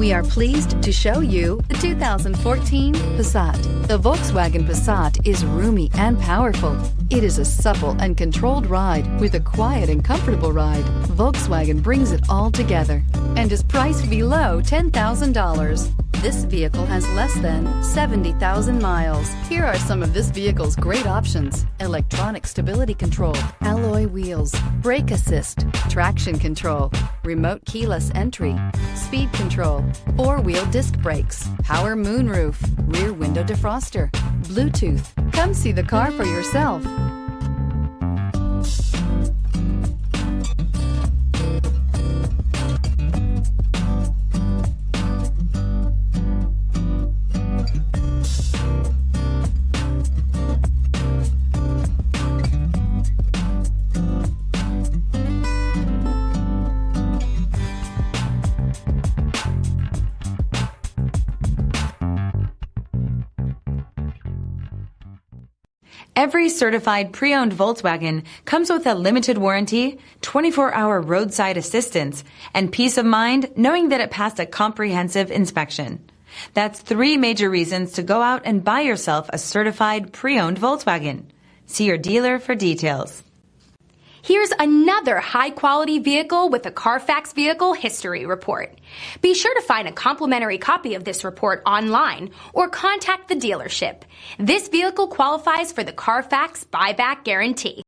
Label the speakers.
Speaker 1: We are pleased to show you the 2014 Passat. The Volkswagen Passat is roomy and powerful. It is a supple and controlled ride with a quiet and comfortable ride. Volkswagen brings it all together and is priced below $10,000. This vehicle has less than 70,000 miles. Here are some of this vehicle's great options: electronic stability control, alloy wheels, brake assist, traction control, remote keyless entry, speed control, four-wheel disc brakes, power moonroof, rear window defroster, Bluetooth. Come see the car for yourself.
Speaker 2: Every certified pre-owned Volkswagen comes with a limited warranty, 24-hour roadside assistance, and peace of mind knowing that it passed a comprehensive inspection. That's 3 major reasons to go out and buy yourself a certified pre-owned Volkswagen. See your dealer for details.
Speaker 3: Here's another high-quality vehicle with a CARFAX Vehicle History Report. Be sure to find a complimentary copy of this report online or contact the dealership. This vehicle qualifies for the CARFAX Buyback Guarantee.